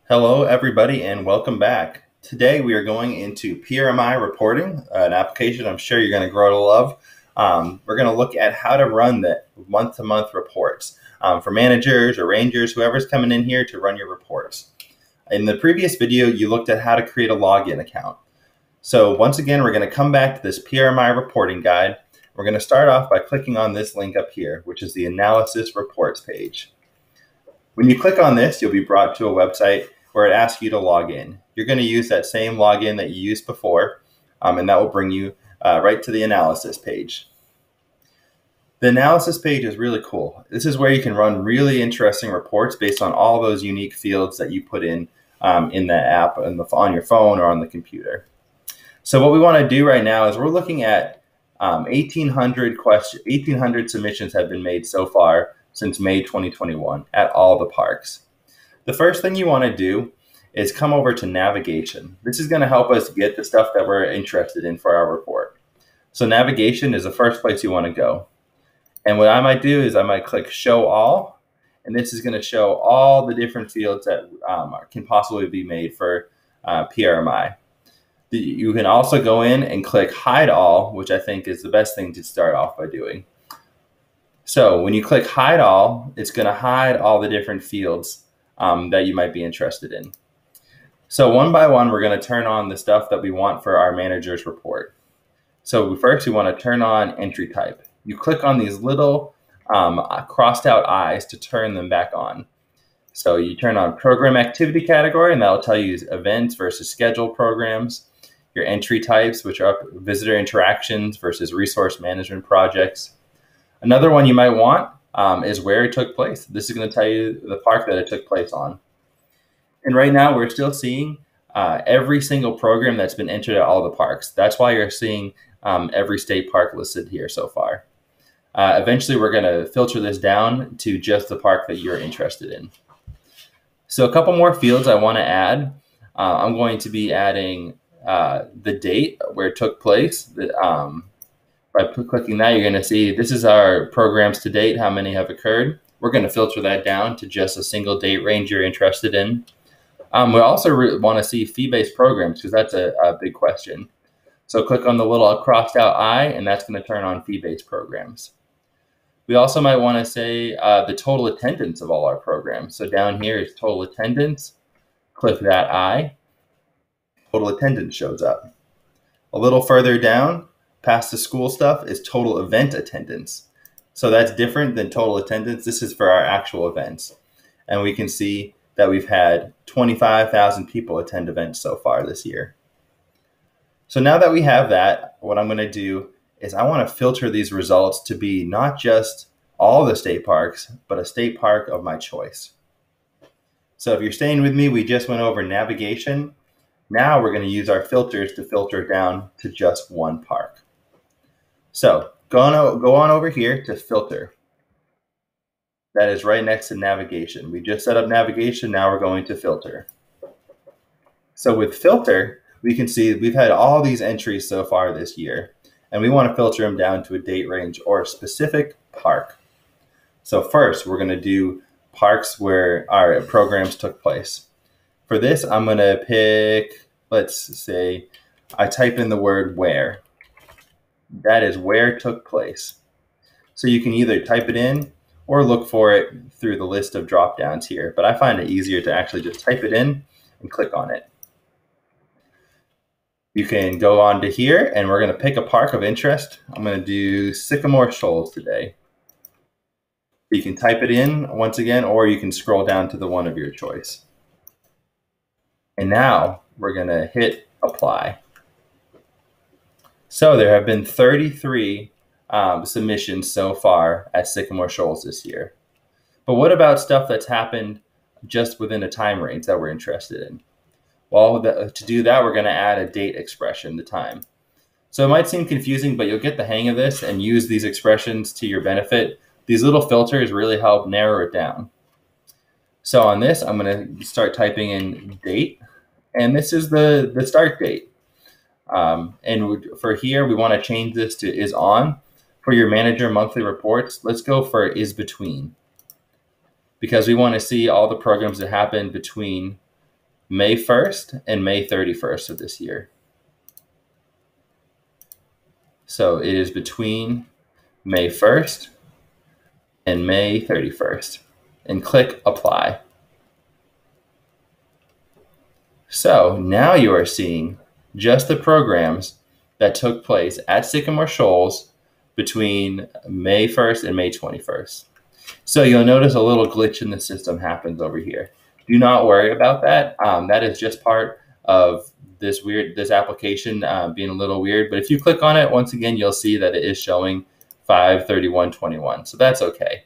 Hello, everybody, and welcome back. Today, we are going into PRMI reporting, an application I'm sure you're going to grow to love. We're going to look at how to run the month-to-month reports for managers or rangers, whoever's coming in here to run your reports. In the previous video, you looked at how to create a login account. So once again, we're going to come back to this PRMI reporting guide. We're going to start off by clicking on this link up here, which is the Analysis Reports page. When you click on this, you'll be brought to a website where it asks you to log in. You're going to use that same login that you used before, and that will bring you right to the analysis page. The analysis page is really cool. This is where you can run really interesting reports based on all those unique fields that you put in the app on your phone or on the computer. So what we want to do right now is we're looking at 1,800 submissions have been made so far since May 2021 at all the parks. The first thing you want to do is come over to navigation. This is going to help us get the stuff that we're interested in for our report. So navigation is the first place you want to go. And what I might do is I might click show all, and this is going to show all the different fields that can possibly be made for PRMI. You can also go in and click hide all, which I think is the best thing to start off by doing. So when you click hide all, it's going to hide all the different fields that you might be interested in. So one by one, we're going to turn on the stuff that we want for our manager's report. So first, we want to turn on entry type. You click on these little crossed out eyes to turn them back on. So you turn on program activity category, and that'll tell you events versus scheduled programs. Your entry types, which are visitor interactions versus resource management projects. Another one you might want is where it took place. This is going to tell you the park that it took place on. And right now, we're still seeing every single program that's been entered at all the parks. That's why you're seeing every state park listed here so far. Eventually, we're going to filter this down to just the park that you're interested in. So a couple more fields I want to add. I'm going to be adding the date where it took place. By clicking that, you're going to see this is our programs to date, how many have occurred. We're going to filter that down to just a single date range you're interested in. We also want to see fee-based programs because that's a big question. So click on the little crossed out eye, and that's going to turn on fee-based programs. We also might want to say the total attendance of all our programs. So down here is total attendance. Click that eye. Total attendance shows up. A little further down, past the school stuff, is total event attendance. So that's different than total attendance. This is for our actual events. And we can see that we've had 25,000 people attend events so far this year. So now that we have that, what I'm going to do is I want to filter these results to be not just all the state parks, but a state park of my choice. So if you're staying with me, we just went over navigation. Now we're going to use our filters to filter down to just one park. So go on over here to filter. That is right next to navigation. We just set up navigation. Now we're going to filter. So with filter, we can see we've had all these entries so far this year, and we want to filter them down to a date range or a specific park. So first, we're going to do parks where our programs took place. For this, I'm going to pick, let's say, I type in the word where. That is where it took place. So you can either type it in or look for it through the list of drop downs here. But I find it easier to actually just type it in and click on it. You can go on to here, and we're going to pick a park of interest. I'm going to do Sycamore Shoals today. You can type it in once again, or you can scroll down to the one of your choice. And now we're going to hit apply. So there have been 33 submissions so far at Sycamore Shoals this year. But what about stuff that's happened just within a time range that we're interested in? Well, to do that, we're going to add a date expression, the time. So it might seem confusing, but you'll get the hang of this and use these expressions to your benefit. These little filters really help narrow it down. So on this, I'm going to start typing in date, and this is the start date. And for here, we want to change this to is on. For your manager monthly reports, let's go for is between, because we want to see all the programs that happen between May 1st and May 31st of this year. So it is between May 1st and May 31st. And click Apply. So now you are seeing just the programs that took place at Sycamore Shoals between May 1st and May 21st. So you'll notice a little glitch in the system happens over here. Do not worry about that. That is just part of this application being a little weird. But if you click on it, once again, you'll see that it is showing 5/31/21. So that's okay.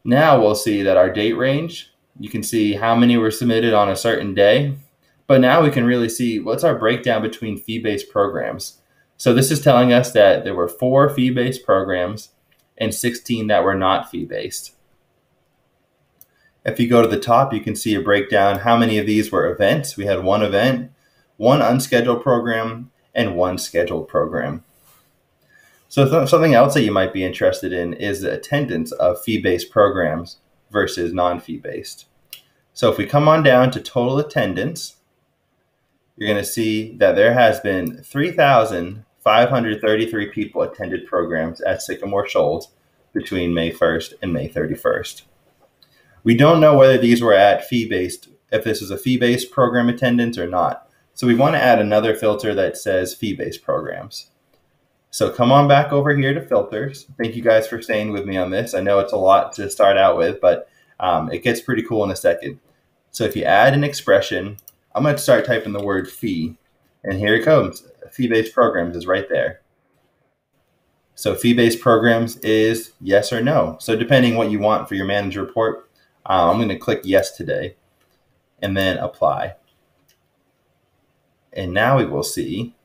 Now we'll see that our date range, you can see how many were submitted on a certain day. But now we can really see what's our breakdown between fee-based programs. So this is telling us that there were 4 fee-based programs and 16 that were not fee-based. If you go to the top, you can see a breakdown how many of these were events. We had 1 event, 1 unscheduled program, and 1 scheduled program. So something else that you might be interested in is the attendance of fee-based programs versus non-fee-based. So if we come on down to total attendance, you're going to see that there has been 3,533 people attended programs at Sycamore Shoals between May 1st and May 31st. We don't know whether these were at fee-based, if this is a fee-based program attendance or not. So we want to add another filter that says fee-based programs. So come on back over here to filters. Thank you guys for staying with me on this. I know it's a lot to start out with, but it gets pretty cool in a second. So if you add an expression, I'm going to start typing the word fee, and here it comes. Fee-based programs is right there. So fee-based programs is yes or no. So depending what you want for your manager report, I'm going to click yes today and then apply. And now we will see,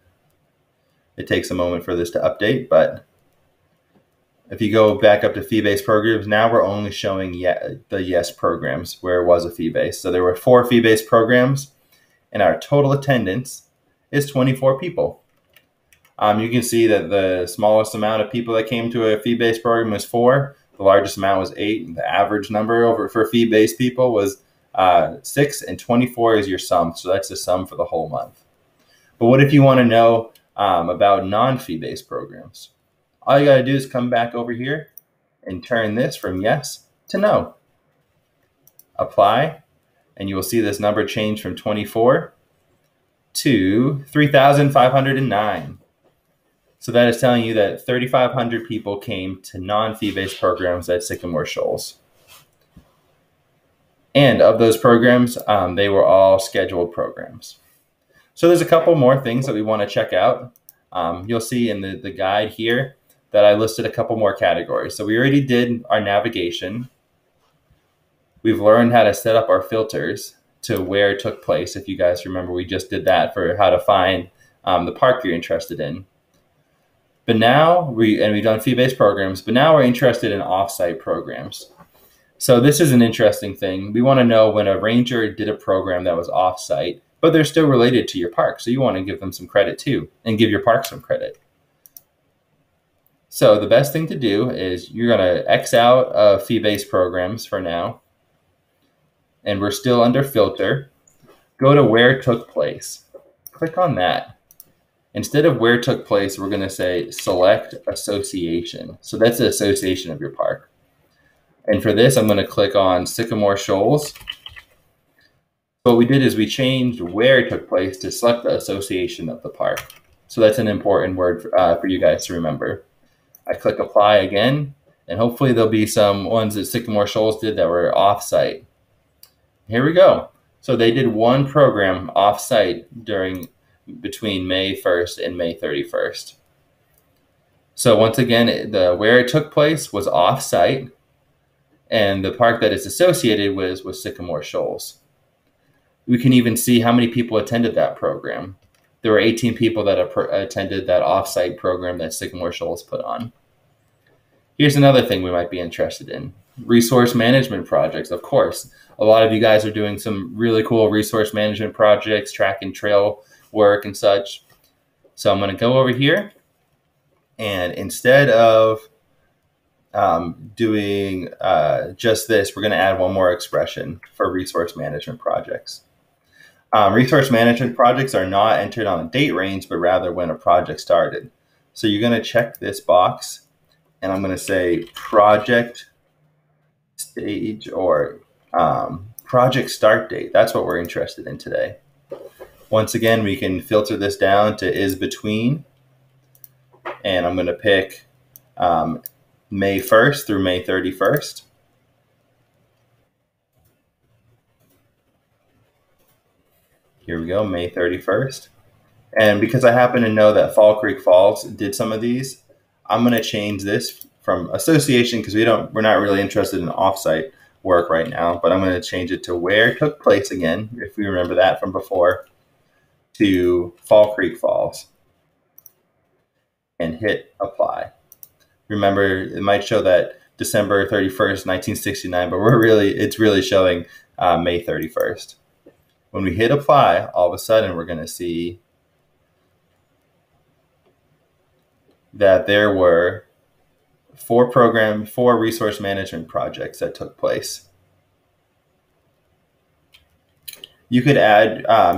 it takes a moment for this to update, but if you go back up to fee-based programs, now we're only showing the yes programs where it was a fee-based. So there were 4 fee-based programs, and our total attendance is 24 people. You can see that the smallest amount of people that came to a fee-based program was 4. The largest amount was 8. The average number for fee-based people was 6, and 24 is your sum. So that's the sum for the whole month. But what if you want to know about non-fee-based programs? All you got to do is come back over here and turn this from yes to no. Apply, and you will see this number change from 24 to 3,509. So that is telling you that 3,500 people came to non-fee-based programs at Sycamore Shoals. And of those programs, they were all scheduled programs. So there's a couple more things that we want to check out. You'll see in the guide here that I listed a couple more categories. So we already did our navigation. We've learned how to set up our filters to where it took place. If you guys remember, we just did that for how to find the park you're interested in. But now we've done fee-based programs, but now we're interested in off-site programs. So this is an interesting thing. We want to know when a ranger did a program that was off-site, but they're still related to your park. So you want to give them some credit too, and give your park some credit. So the best thing to do is you're going to X out of fee-based programs for now. And we're still under filter. Go to where it took place. Click on that. Instead of where it took place, we're going to say select association. So that's the association of your park. And for this, I'm going to click on Sycamore Shoals. What we did is we changed where it took place to select the association of the park. So that's an important word for you guys to remember. I click apply again, and hopefully there'll be some ones that Sycamore Shoals did that were off-site. Here we go. So they did 1 program off-site between May 1st and May 31st. So once again, where it took place was off-site, and the park that it's associated with was Sycamore Shoals. We can even see how many people attended that program. There were 18 people that attended that off-site program that Sycamore Shoals put on. Here's another thing we might be interested in. Resource management projects, of course. A lot of you guys are doing some really cool resource management projects, track and trail work and such. So I'm going to go over here, and instead of doing just this, we're going to add one more expression for resource management projects. Resource management projects are not entered on a date range, but rather when a project started. So you're going to check this box, and I'm going to say project stage or project start date. That's what we're interested in today. Once again, we can filter this down to is between, and I'm going to pick May 1st through May 31st. Here we go, May 31st. And because I happen to know that Fall Creek Falls did some of these, I'm going to change this from association because we're not really interested in offsite work right now, but I'm going to change it to where it took place again, if we remember that from before, to Fall Creek Falls, and hit apply. Remember, it might show that December 31st, 1969, but it's really showing May 31st. When we hit apply, all of a sudden we're going to see that there were four resource management projects that took place. You could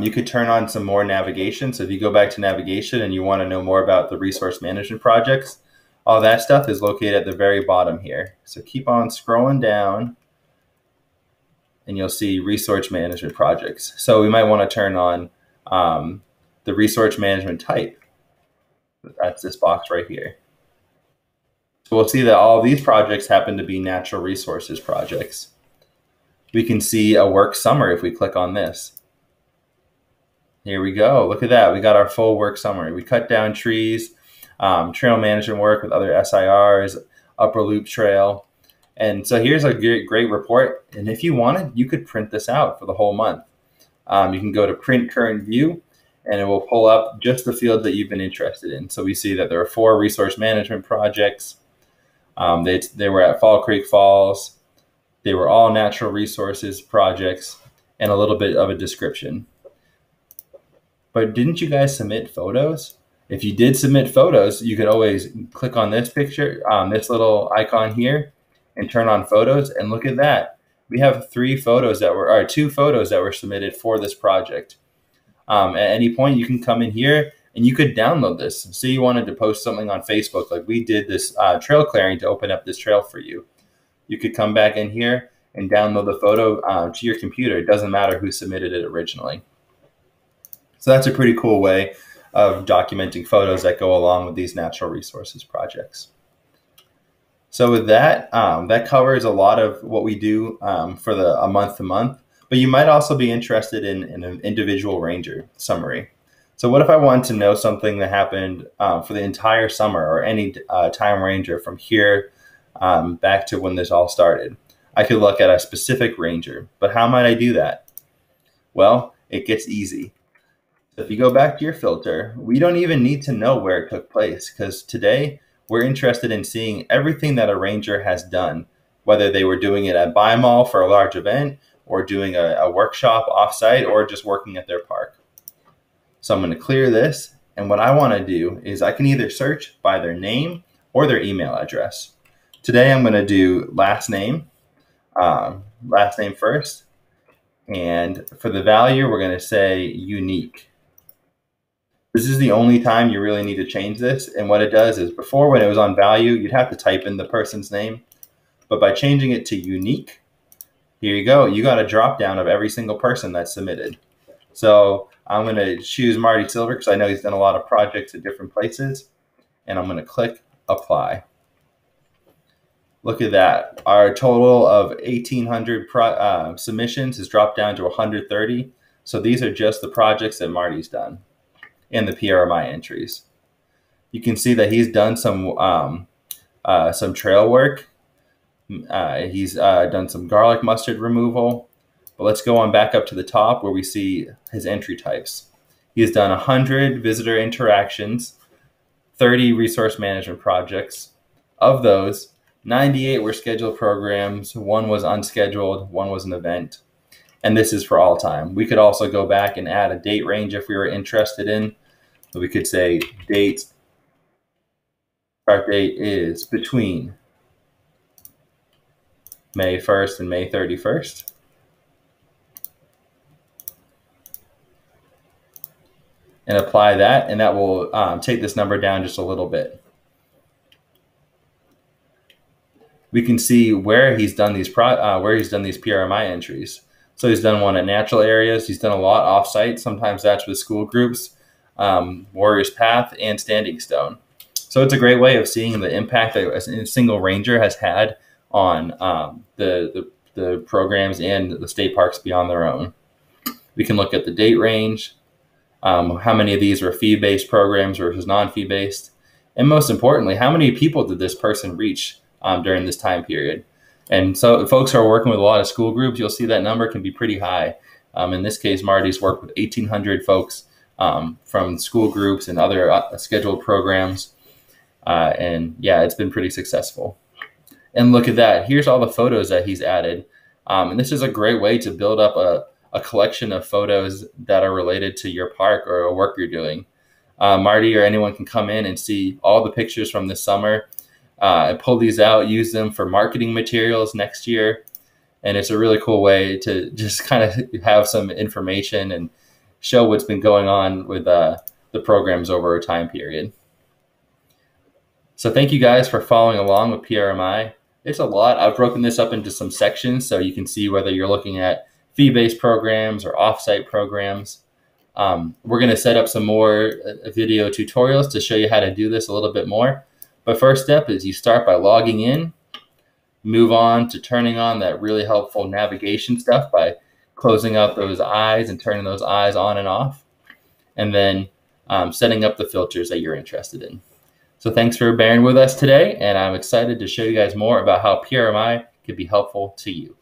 you could turn on some more navigation. So if you go back to navigation and you want to know more about the resource management projects, all that stuff is located at the very bottom here. So keep on scrolling down and you'll see resource management projects. So we might want to turn on the resource management type. That's this box right here. So we'll see that all of these projects happen to be natural resources projects. We can see a work summary if we click on this. Here we go. Look at that. We got our full work summary. We cut down trees, trail management work with other SIRs, upper loop trail. And so here's a great report. And if you wanted, you could print this out for the whole month. You can go to print current view, and it will pull up just the fields that you've been interested in. So we see that there are 4 resource management projects. They were at Fall Creek Falls. They were all natural resources projects, and a little bit of a description. But didn't you guys submit photos? If you did submit photos, you could always click on this picture, this little icon here, and turn on photos, and look at that. We have 2 photos that were submitted for this project. At any point, you can come in here and you could download this. Say you wanted to post something on Facebook, like we did this trail clearing to open up this trail for you. You could come back in here and download the photo to your computer. It doesn't matter who submitted it originally. So that's a pretty cool way of documenting photos that go along with these natural resources projects. So with that, that covers a lot of what we do for a month to month. But you might also be interested in an individual ranger summary. So what if I wanted to know something that happened for the entire summer or any time ranger from here back to when this all started? I could look at a specific ranger, but how might I do that? Well, it gets easy. So if you go back to your filter, we don't even need to know where it took place, because today we're interested in seeing everything that a ranger has done, whether they were doing it at Bi-Mall for a large event, or doing a workshop offsite, or just working at their park. So I'm going to clear this, and what I want to do is I can either search by their name or their email address. Today I'm going to do last name first, and for the value we're going to say unique. This is the only time you really need to change this, and what it does is before, when it was on value, you'd have to type in the person's name, but by changing it to unique, here you go. You got a drop down of every single person that's submitted. So I'm going to choose Marty Silver because I know he's done a lot of projects at different places. And I'm going to click apply. Look at that. Our total of 1,800 submissions has dropped down to 130. So these are just the projects that Marty's done and the PRMI entries. You can see that he's done some trail work. He's done some garlic mustard removal, but let's go on back up to the top where we see his entry types. He has done 100 visitor interactions, 30 resource management projects. Of those, 98 were scheduled programs, 1 was unscheduled, 1 was an event, and this is for all time. We could also go back and add a date range if we were interested in. So we could say start date is between May 1st and May 31st. And apply that, and that will take this number down just a little bit. We can see where he's done these PRMI entries. So he's done one at natural areas. He's done a lot off-site. Sometimes that's with school groups, Warriors Path, and Standing Stone. So it's a great way of seeing the impact that a single ranger has had on the programs and the state parks beyond their own. We can look at the date range, how many of these were fee-based programs versus non-fee-based, and most importantly, how many people did this person reach during this time period. And so folks who are working with a lot of school groups, you'll see that number can be pretty high. In this case, Marty's worked with 1,800 folks from school groups and other scheduled programs. And yeah, it's been pretty successful. And look at that. Here's all the photos that he's added. And this is a great way to build up a collection of photos that are related to your park or a work you're doing. Marty or anyone can come in and see all the pictures from this summer and pull these out, use them for marketing materials next year. And it's a really cool way to just kind of have some information and show what's been going on with the programs over a time period. So thank you guys for following along with PRMI. It's a lot. I've broken this up into some sections so you can see whether you're looking at fee-based programs or off-site programs. We're going to set up some more video tutorials to show you how to do this a little bit more. But first step is you start by logging in, move on to turning on that really helpful navigation stuff by closing out those eyes and turning those eyes on and off, and then setting up the filters that you're interested in. So thanks for bearing with us today, and I'm excited to show you guys more about how PRMI can be helpful to you.